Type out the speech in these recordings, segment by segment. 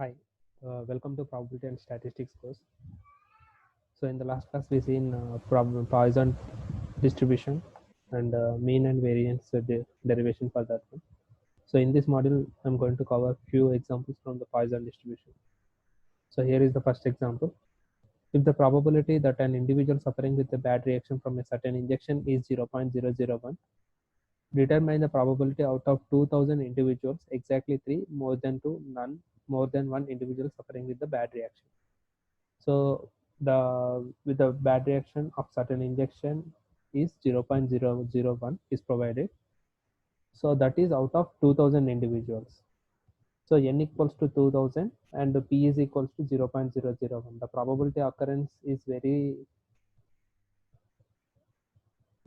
Hi, welcome to Probability and Statistics course. So in the last class we seen Poisson distribution and mean and variance derivation for that one. So in this module I'm going to cover few examples from the Poisson distribution. So here is the first example. If the probability that an individual suffering with a bad reaction from a certain injection is 0.001, determine the probability out of 2000 individuals, exactly 3, more than 2, none, more than 1 individual suffering with the bad reaction. So the with the bad reaction of certain injection is 0.001 is provided. So that is out of 2000 individuals. So n equals to 2000 and the p is equals to 0.001. The probability occurrence is very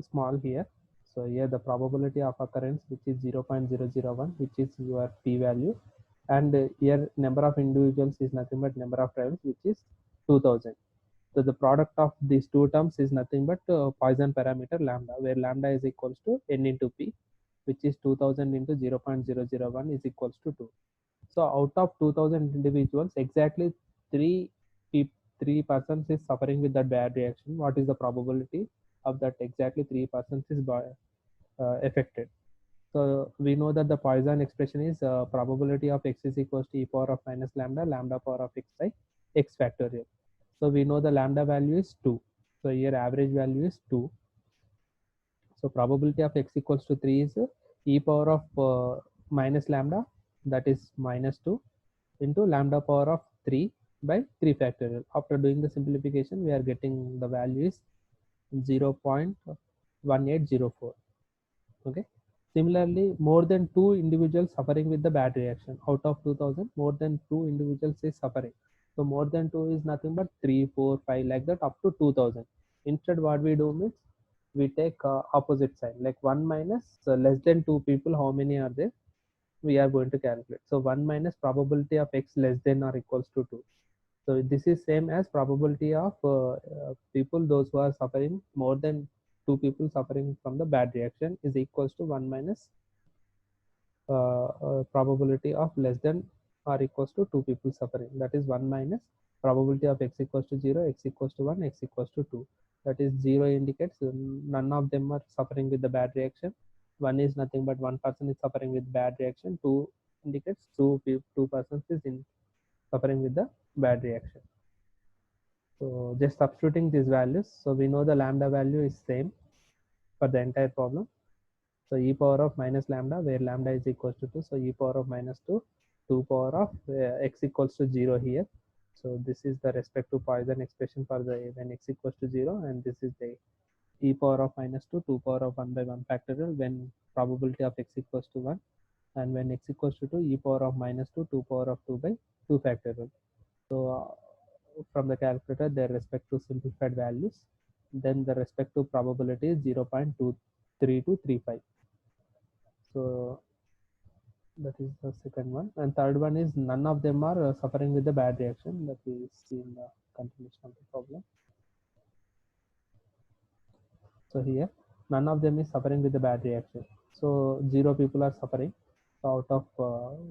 small here. So here the probability of occurrence which is 0.001, which is your p value, and here number of individuals is nothing but number of trials, which is 2000. So the product of these two terms is nothing but Poisson parameter lambda, where lambda is equals to n into p, which is 2000 into 0.001 is equals to 2. So out of 2000 individuals, exactly three three persons is suffering with that bad reaction. What is the probability of that? Exactly 3% is affected. So we know that the Poisson expression is probability of x is equals to e power of minus lambda, lambda power of x by x factorial. So we know the lambda value is 2. So here average value is 2. So probability of x equals to 3 is e power of minus lambda, that is minus 2, into lambda power of 3 by 3 factorial. After doing the simplification, we are getting the value is 0.1804. Okay. Similarly, more than 2 individuals suffering with the bad reaction. Out of 2000, more than 2 individuals is suffering. So more than 2 is nothing but 3, 4, 5, like that up to 2000. Instead, what we do means we take opposite sign, like 1 minus less than 2 people, how many are there? We are going to calculate. So 1 minus probability of x less than or equals to 2. So this is same as probability of people, those who are suffering, more than 2 people suffering from the bad reaction, is equals to 1 minus probability of less than or equals to 2 people suffering. That is 1 minus probability of x equals to 0, x equals to 1, x equals to 2. That is 0 indicates none of them are suffering with the bad reaction. 1 is nothing but 1 person is suffering with bad reaction. 2 indicates two persons is suffering with the bad reaction. So just substituting these values, so we know the lambda value is same for the entire problem. So e power of minus lambda, where lambda is equals to 2. So e power of minus 2, 2 power of x equals to 0 here. So this is the respective Poisson expression for the when x equals to 0, and this is the e power of minus 2, 2 power of 1 by 1 factorial when probability of x equals to 1, and when x equals to 2, e power of minus 2, 2 power of 2 by 2 factorial. So from the calculator, their respective simplified values, then the respective probability is 0.23235. So that is the second one, and third one is none of them are suffering with the bad reaction, that we see in the continuation of the problem. So here none of them is suffering with the bad reaction, so 0 people are suffering. So out of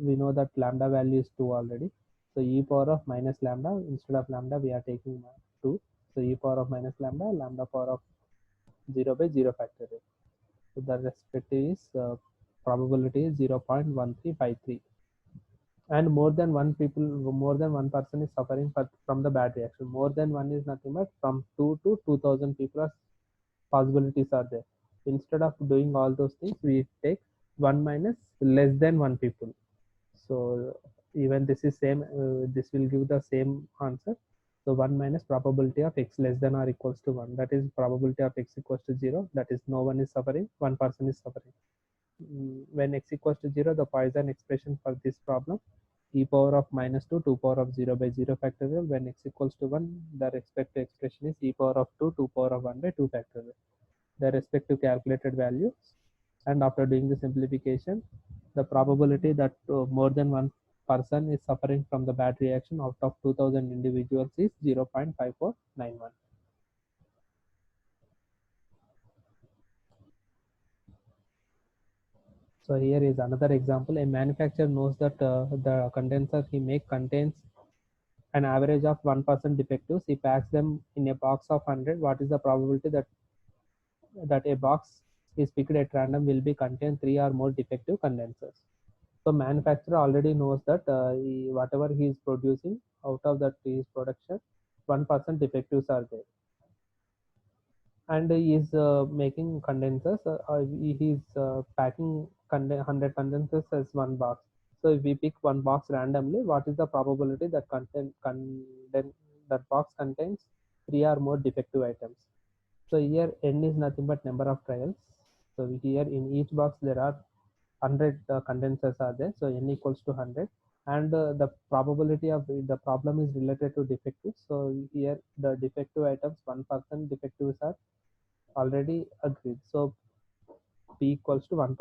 we know that lambda value is 2 already. So e power of minus lambda, instead of lambda we are taking 2. So e power of minus lambda, lambda power of 0 by 0 factorial. So the respective is probability is 0.1353. And more than one person is suffering from the bad reaction. More than one is nothing but from 2 to 2000 people are possibilities are there. Instead of doing all those things, we take 1 minus less than 1 people. So even this is same, this will give the same answer. So 1 minus probability of x less than or equals to 1, that is probability of x equals to 0, that is no one is suffering, 1 person is suffering. When x equals to 0, the Poisson expression for this problem, e power of minus 2, 2 power of 0 by 0 factorial. When x equals to 1, the respective expression is e power of 2, 2 power of 1 by 2 factorial. The respective calculated values, and after doing the simplification, the probability that more than one person is suffering from the bad reaction out of 2000 individuals is 0.5491. So here is another example. A manufacturer knows that the condenser he make contains an average of 1% defectives. He packs them in a box of 100. What is the probability that a box is picked at random will be contain 3 or more defective condensers? So manufacturer already knows that whatever he is producing, out of that his production, 1% defectives are there, and he is making condensers. He is packing 100 condensers as one box. So if we pick one box randomly, what is the probability that that box contains 3 or more defective items? So here n is nothing but number of trials. So here in each box there are 100 condensers are there. So n equals to 100, and the probability of the problem is related to defectives. So here the defective items, 1% defectives are already agreed. So p equals to 1%.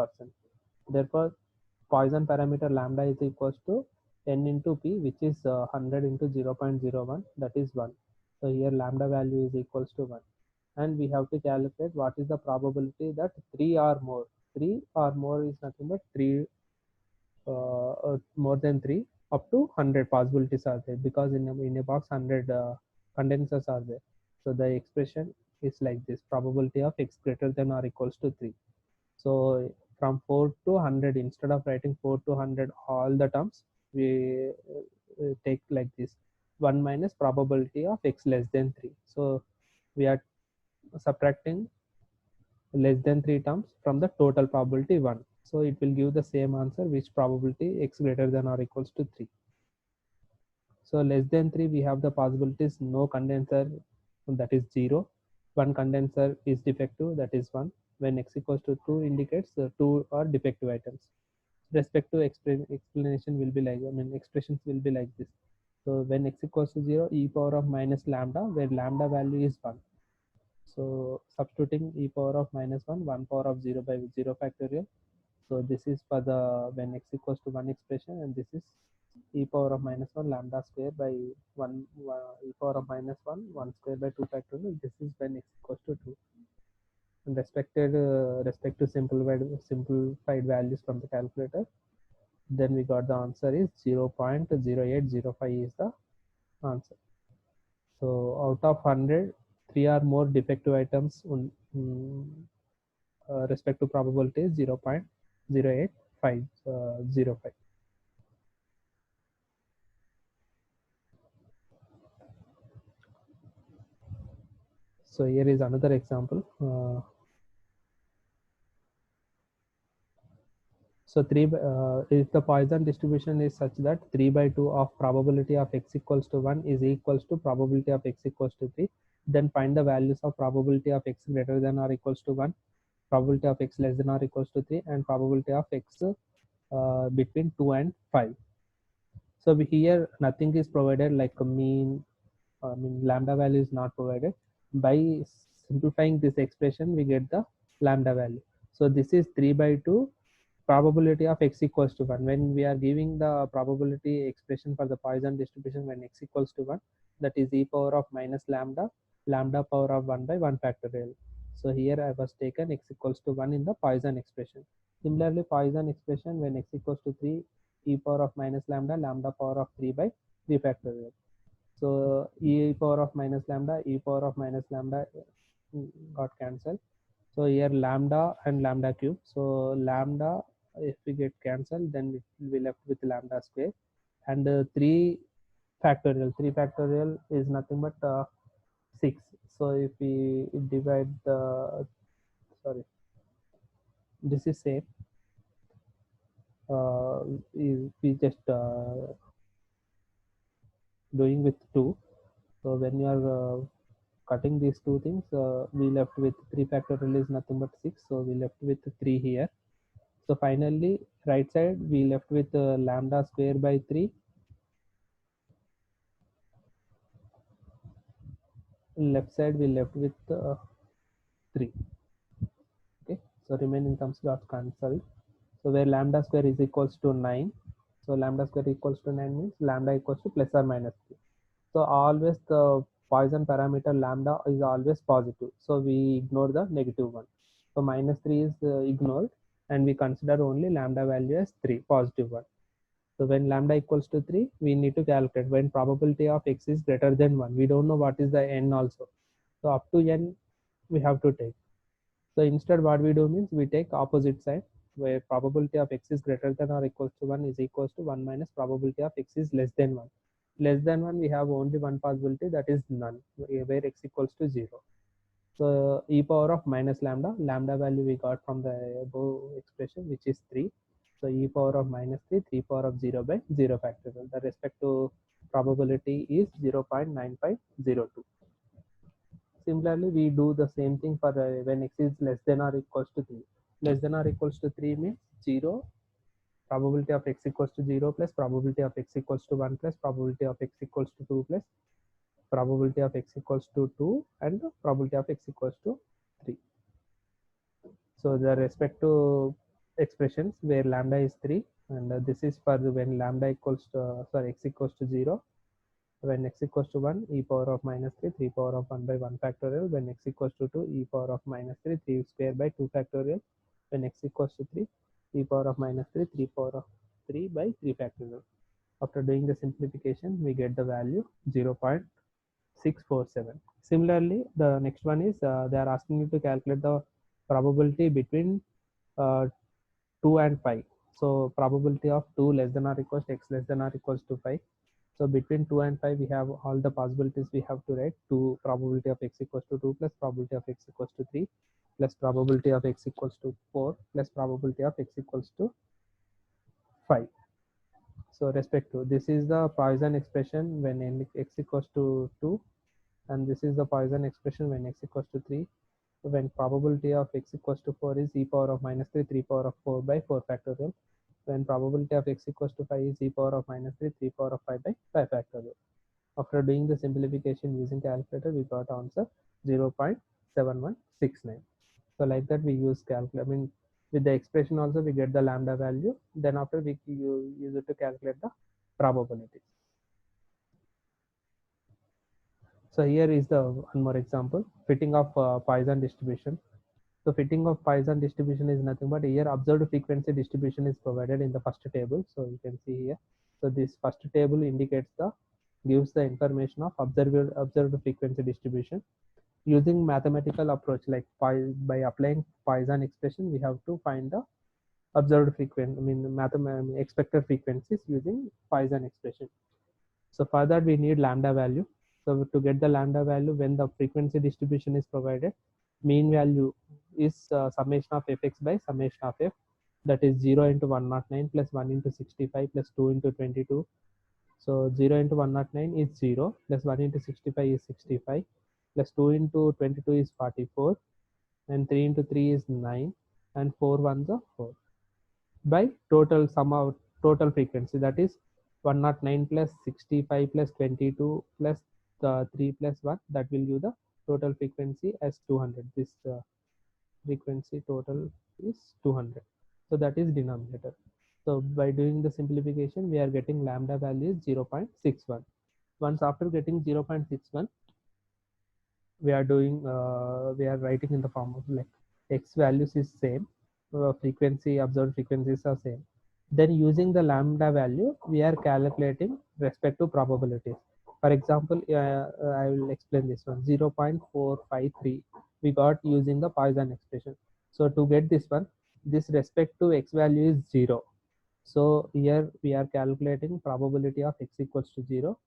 Therefore, Poisson parameter lambda is equals to n into p, which is 100 into 0.01, that is 1. So here lambda value is equals to 1. And we have to calculate what is the probability that 3 or more. 3 or more is nothing but 3, more than 3, up to 100 possibilities are there, because in a box 100 condensers are there. So the expression is like this: probability of x greater than or equals to 3. So from 4 to 100, instead of writing 4 to 100 all the terms, we take like this: 1 minus probability of x less than 3. So we are subtracting less than 3 terms from the total probability 1. So it will give the same answer, which probability x greater than or equals to 3. So less than 3, we have the possibilities: no condenser, that is 0; one condenser is defective, that is 1. When x equals to 2 indicates 2 are defective items. Respective explanation will be like, expressions will be like this. So when x equals to 0, e power of minus lambda, where lambda value is 1. So substituting e power of minus 1, 1 power of 0 by 0 factorial. So this is for the when x equals to 1 expression, and this is e power of minus 1 lambda square by 1, e power of minus 1, 1 square by 2 factorial. This is when x equals to 2. And respective simplified values from the calculator, then we got the answer is 0.0805 is the answer. So out of 100, 3 or more defective items, respective probability is 0.08505. So here is another example. So if the Poisson distribution is such that 3 by 2 of probability of x equals to 1 is equals to probability of x equals to 3, then find the values of probability of x greater than or equals to 1, probability of x less than or equals to 3, and probability of x between 2 and 5. So here nothing is provided, like a mean, lambda value is not provided. By simplifying this expression, we get the lambda value. So this is 3 by 2 probability of x equals to 1. When we are giving the probability expression for the Poisson distribution when x equals to 1, that is e power of minus lambda, lambda power of 1 by 1 factorial. So here I was taken x equals to 1 in the Poisson expression. Similarly, Poisson expression when x equals to 3, e power of minus lambda, lambda power of 3 by 3 factorial. So e power of minus lambda, e power of minus lambda got cancelled. So here lambda and lambda cube. So lambda, if we get cancelled, then it will be left with lambda square, and 3 factorial. 3 factorial is nothing but 6. So if we divide the, sorry, this is same. We just doing with 2. So when you are cutting these two things, we left with 3 factorial is nothing but 6. So we left with 3 here. So finally, right side we left with lambda square by 3. Left side we left with 3. Okay. So remaining terms got cancelled. So where lambda square is equals to 9. So lambda square equals to 9 means lambda equals to plus or minus 3. So always the Poisson parameter lambda is always positive. So we ignore the negative one. So minus 3 is ignored, and we consider only lambda value as 3, positive one. So when lambda equals to 3, we need to calculate when probability of x is greater than 1. We don't know what is the n also. So up to n we have to take. So instead what we do means we take opposite side, where probability of x is greater than or equals to 1 is equals to 1 minus probability of x is less than 1. Less than 1 we have only one possibility, that is none, where x equals to 0. So e power of minus lambda, lambda value we got from the above expression, which is 3. So e power of minus 3, 3 power of 0 by 0 factorial. The respective probability is 0.9502. Similarly, we do the same thing for when x is less than or equals to 3. Less than or equals to 3 means 0, probability of x equals to 0 plus probability of x equals to 1 plus probability of x equals to 2 plus probability of x equals to 2 and probability of x equals to 3. So the respective expressions where lambda is 3, and this is for when lambda equals to x equals to 0. When x equals to 1, e power of minus 3, 3 power of 1 by 1 factorial. When x equals to 2, e power of minus 3, 3 square by 2 factorial. When x equals to 3, e power of minus 3, 3 power of 3 by 3 factorial. After doing the simplification, we get the value 0.647. Similarly, the next one is they are asking you to calculate the probability between uh, 2 and 5. So probability of 2 less than or equals to x less than or equals to 5. So between 2 and 5, we have all the possibilities we have to write. 2 probability of x equals to 2 plus probability of x equals to 3 plus probability of x equals to 4 plus probability of x equals to 5. So respect to this is the Poisson expression when x equals to 2, and this is the Poisson expression when x equals to 3. When probability of x equals to 4 is e power of minus 3, 3 power of 4 by 4 factorial. When probability of x equals to 5 is e power of minus 3, 3 power of 5 by 5 factorial. After doing the simplification using calculator, we got answer 0.7169. So like that we use calculator. I mean, with the expression also we get the lambda value. Then after we use it to calculate the probabilities. So here is the one more example, fitting of Poisson distribution. So fitting of Poisson distribution is nothing but here observed frequency distribution is provided in the first table. So you can see here. So this first table indicates gives the information of observed frequency distribution. Using mathematical approach like by applying Poisson expression, we have to find the observed frequency, expected frequencies using Poisson expression. So for that we need lambda value. So to get the lambda value, when the frequency distribution is provided, mean value is summation of fx by summation of f, that is 0 into 109 plus 1 into 65 plus 2 into 22. So 0 into 109 is 0 plus 1 into 65 is 65 plus 2 into 22 is 44 and 3 into 3 is 9 and 4 ones are 4 by total sum of total frequency, that is 109 plus 65 plus 22 plus 3 plus 1, that will give the total frequency as 200. This frequency total is 200. So that is denominator. So by doing the simplification, we are getting lambda value is 0.61. Once after getting 0.61, we are writing in the form of like x values is same, frequency observed frequencies are same. Then using the lambda value, we are calculating respective probabilities. For example, I will explain this one, 0.453 we got using the Poisson expression. So to get this one, this respect to x value is 0. So here we are calculating probability of x equals to 0.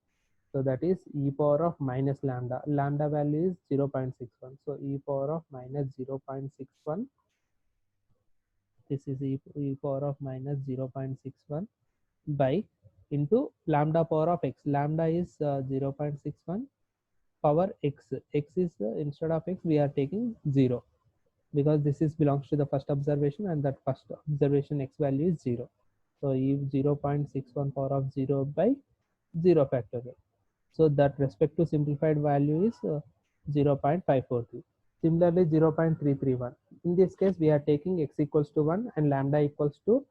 So that is e power of minus lambda. Lambda value is 0.61. So e power of minus 0.61. This is e power of minus 0.61 by into lambda power of x. Lambda is 0.61 power x. X is instead of x we are taking 0 because this is belongs to the first observation and that first observation x value is 0. So e 0.61 power of 0 by 0 factorial. So that respective simplified value is 0.543. Similarly 0.331. In this case we are taking x equals to 1 and lambda equals to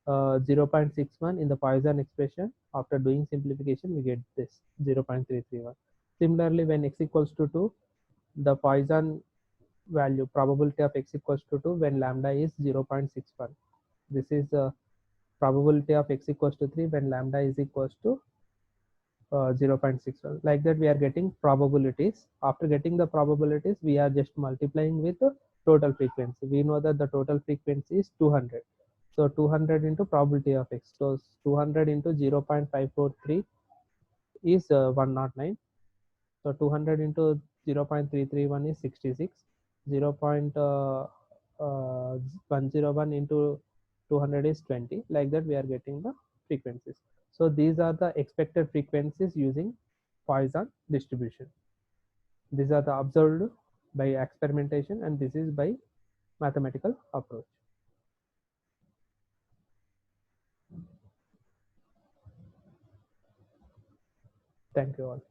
0.61 in the Poisson expression. After doing simplification we get this 0.331. Similarly when x equals to 2, the Poisson value probability of x equals to 2 when lambda is 0.61. This is the probability of x equals to 3 when lambda is equals to 0.61. Like that, we are getting probabilities. After getting the probabilities, we are just multiplying with the total frequency. We know that the total frequency is 200. So 200 into probability of x. So 200 into 0.543 is 109. So 200 into 0.331 is 66. 0.101 into 200 is 20. Like that, we are getting the frequencies. So these are the expected frequencies using Poisson distribution. These are the observed by experimentation, and this is by mathematical approach. Thank you all.